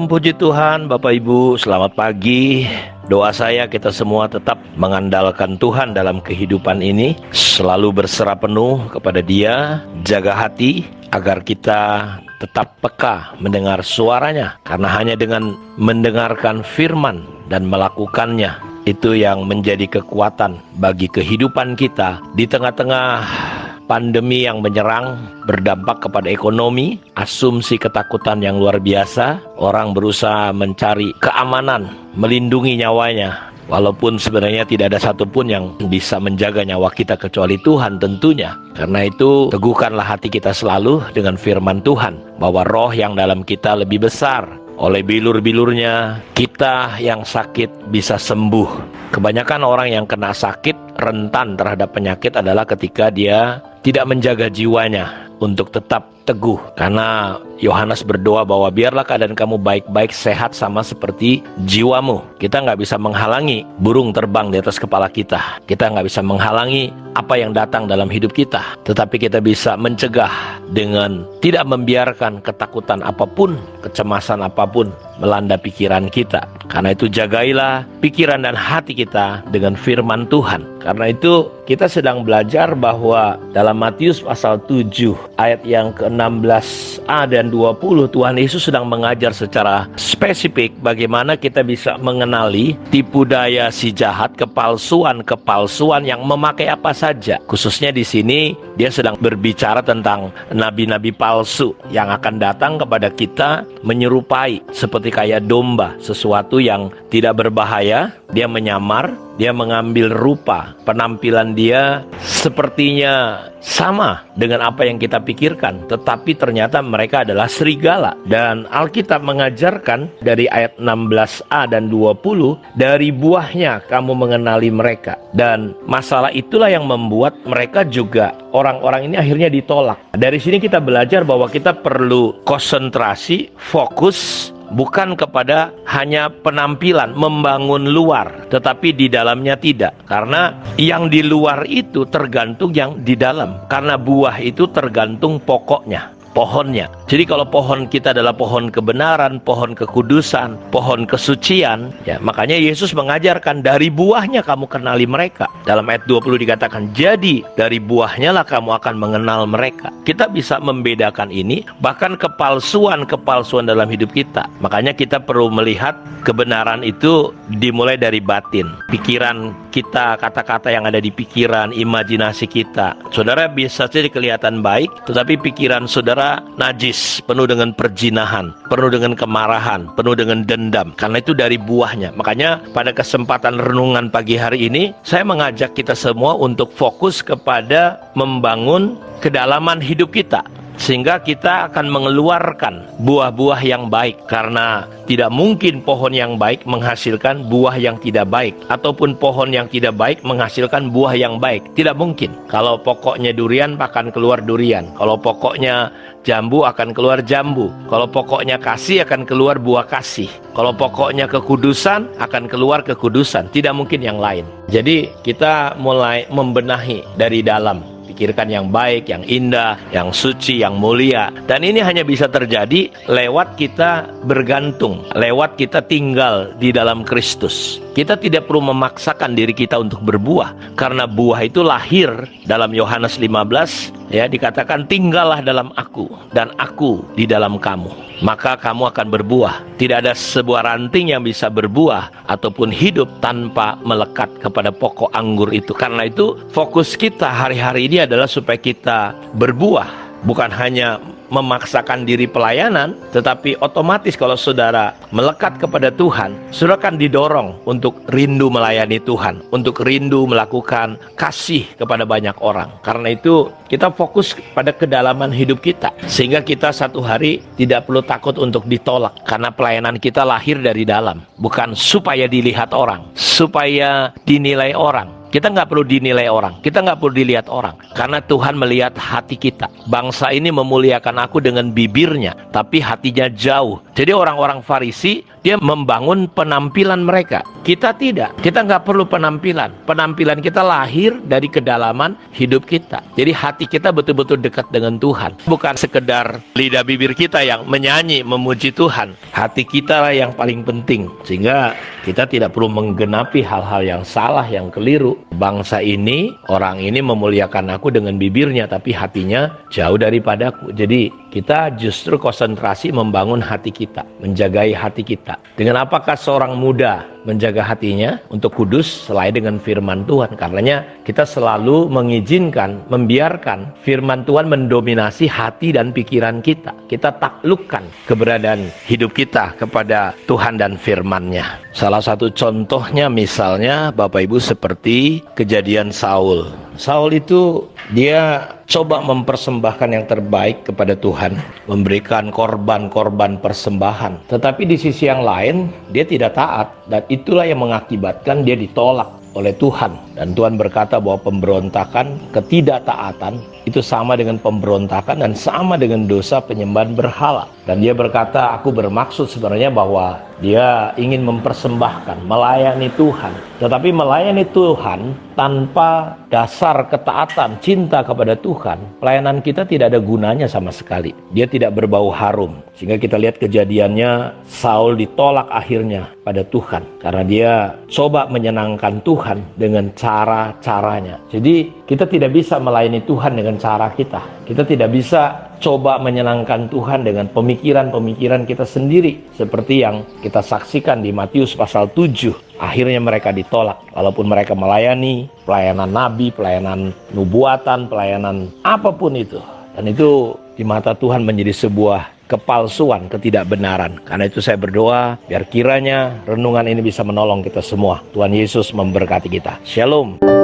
Shalom, puji Tuhan, Bapak Ibu, selamat pagi. Doa saya kita semua tetap mengandalkan Tuhan dalam kehidupan ini, selalu berserah penuh kepada Dia, jaga hati agar kita tetap peka mendengar suaranya. Karena hanya dengan mendengarkan firman dan melakukannya, itu yang menjadi kekuatan bagi kehidupan kita di tengah-tengah pandemi yang menyerang, berdampak kepada ekonomi, asumsi ketakutan yang luar biasa. Orang berusaha mencari keamanan, melindungi nyawanya. Walaupun sebenarnya tidak ada satupun yang bisa menjaga nyawa kita kecuali Tuhan tentunya. Karena itu teguhkanlah hati kita selalu dengan firman Tuhan, bahwa roh yang dalam kita lebih besar. Oleh bilur-bilurnya kita yang sakit bisa sembuh. Kebanyakan orang yang kena sakit, rentan terhadap penyakit adalah ketika dia tidak menjaga jiwanya untuk tetap teguh. Karena Yohanes berdoa bahwa biarlah keadaan kamu baik-baik, sehat sama seperti jiwamu. Kita nggak bisa menghalangi burung terbang di atas kepala kita. Kita nggak bisa menghalangi apa yang datang dalam hidup kita. Tetapi kita bisa mencegah dengan tidak membiarkan ketakutan apapun, kecemasan apapun melanda pikiran kita. Karena itu jagailah pikiran dan hati kita dengan firman Tuhan. Karena itu kita sedang belajar bahwa dalam Matius pasal 7 ayat yang ke-16a dan 20, Tuhan Yesus sedang mengajar secara spesifik bagaimana kita bisa mengenali tipu daya si jahat, kepalsuan yang memakai apa saja. Khususnya di sini dia sedang berbicara tentang nabi-nabi palsu yang akan datang kepada kita menyerupai seperti kayak domba, sesuatu yang tidak berbahaya. Dia menyamar, dia mengambil rupa, penampilan dia sepertinya sama dengan apa yang kita pikirkan, tetapi ternyata mereka adalah serigala. Dan Alkitab mengajarkan dari ayat 16a dan 20, dari buahnya kamu mengenali mereka. Dan masalah itulah yang membuat mereka juga, orang-orang ini akhirnya ditolak. Dari sini kita belajar bahwa kita perlu konsentrasi, fokus, bukan kepada hanya penampilan, membangun luar, tetapi di dalamnya tidak. Karena yang di luar itu tergantung yang di dalam. Karena buah itu tergantung pokoknya, pohonnya. Jadi kalau pohon kita adalah pohon kebenaran, pohon kekudusan, pohon kesucian, ya, makanya Yesus mengajarkan dari buahnya kamu kenali mereka. Dalam ayat 20 dikatakan, jadi dari buahnya lah kamu akan mengenal mereka. Kita bisa membedakan ini, bahkan kepalsuan dalam hidup kita. Makanya kita perlu melihat kebenaran itu dimulai dari batin. Pikiran kita, kata-kata yang ada di pikiran, imajinasi kita. Saudara bisa jadi kelihatan baik, tetapi pikiran saudara najis, penuh dengan perzinahan, penuh dengan kemarahan, penuh dengan dendam. Karena itu dari buahnya. Makanya pada kesempatan renungan pagi hari ini, saya mengajak kita semua untuk fokus kepada membangun kedalaman hidup kita, sehingga kita akan mengeluarkan buah-buah yang baik. Karena tidak mungkin pohon yang baik menghasilkan buah yang tidak baik, ataupun pohon yang tidak baik menghasilkan buah yang baik. Tidak mungkin. Kalau pokoknya durian akan keluar durian, kalau pokoknya jambu akan keluar jambu, kalau pokoknya kasih akan keluar buah kasih, kalau pokoknya kekudusan akan keluar kekudusan. Tidak mungkin yang lain. Jadi kita mulai membenahi dari dalam. Pikirkan yang baik, yang indah, yang suci, yang mulia. Dan ini hanya bisa terjadi lewat kita bergantung, lewat kita tinggal di dalam Kristus. Kita tidak perlu memaksakan diri kita untuk berbuah, karena buah itu lahir. Dalam Yohanes 15 ya dikatakan, tinggallah dalam aku dan aku di dalam kamu, maka kamu akan berbuah. Tidak ada sebuah ranting yang bisa berbuah ataupun hidup tanpa melekat kepada pokok anggur itu. Karena itu fokus kita hari-hari ini adalah supaya kita berbuah, bukan hanya memaksakan diri pelayanan, tetapi otomatis kalau saudara melekat kepada Tuhan, saudara akan didorong untuk rindu melayani Tuhan, untuk rindu melakukan kasih kepada banyak orang. Karena itu kita fokus pada kedalaman hidup kita, sehingga kita satu hari tidak perlu takut untuk ditolak. Karena pelayanan kita lahir dari dalam, bukan supaya dilihat orang, supaya dinilai orang, Kita nggak perlu dinilai orang, kita nggak perlu dilihat orang, karena Tuhan melihat hati kita. Bangsa ini memuliakan aku dengan bibirnya, tapi hatinya jauh. Jadi orang-orang Farisi, dia membangun penampilan mereka. Kita tidak, kita nggak perlu penampilan. Penampilan kita lahir dari kedalaman hidup kita. Jadi hati kita betul-betul dekat dengan Tuhan. Bukan sekedar lidah bibir kita yang menyanyi, memuji Tuhan. Hati kita lah yang paling penting. Sehingga kita tidak perlu menggenapi hal-hal yang salah, yang keliru. Bangsa ini, orang ini memuliakan aku dengan bibirnya, tapi hatinya jauh daripadaku. Jadi kita justru konsentrasi membangun hati kita, menjagai hati kita. Dengan apakah seorang muda menjaga hatinya untuk kudus selain dengan firman Tuhan? Karenanya kita selalu mengizinkan, membiarkan firman Tuhan mendominasi hati dan pikiran kita. Kita taklukkan keberadaan hidup kita kepada Tuhan dan firman-Nya. Salah satu contohnya misalnya Bapak Ibu seperti kejadian Saul. Saul itu dia coba mempersembahkan yang terbaik kepada Tuhan, memberikan korban-korban persembahan. Tetapi di sisi yang lain dia tidak taat, dan itulah yang mengakibatkan dia ditolak oleh Tuhan. Dan Tuhan berkata bahwa pemberontakan, ketidaktaatan itu sama dengan pemberontakan dan sama dengan dosa penyembahan berhala. Dan dia berkata, aku bermaksud sebenarnya bahwa dia ingin mempersembahkan, melayani Tuhan. Tetapi melayani Tuhan tanpa dasar ketaatan, cinta kepada Tuhan, pelayanan kita tidak ada gunanya sama sekali. Dia tidak berbau harum. Sehingga kita lihat kejadiannya, Saul ditolak akhirnya pada Tuhan. Karena dia coba menyenangkan Tuhan dengan cara-caranya. Jadi kita tidak bisa melayani Tuhan dengan cara kita. Kita tidak bisa coba menyenangkan Tuhan dengan pemikiran-pemikiran kita sendiri. Seperti yang kita saksikan di Matius pasal 7. Akhirnya mereka ditolak. Walaupun mereka melayani pelayanan nabi, pelayanan nubuatan, pelayanan apapun itu. Dan itu di mata Tuhan menjadi sebuah kepalsuan, ketidakbenaran. Karena itu saya berdoa biar kiranya renungan ini bisa menolong kita semua. Tuhan Yesus memberkati kita. Shalom.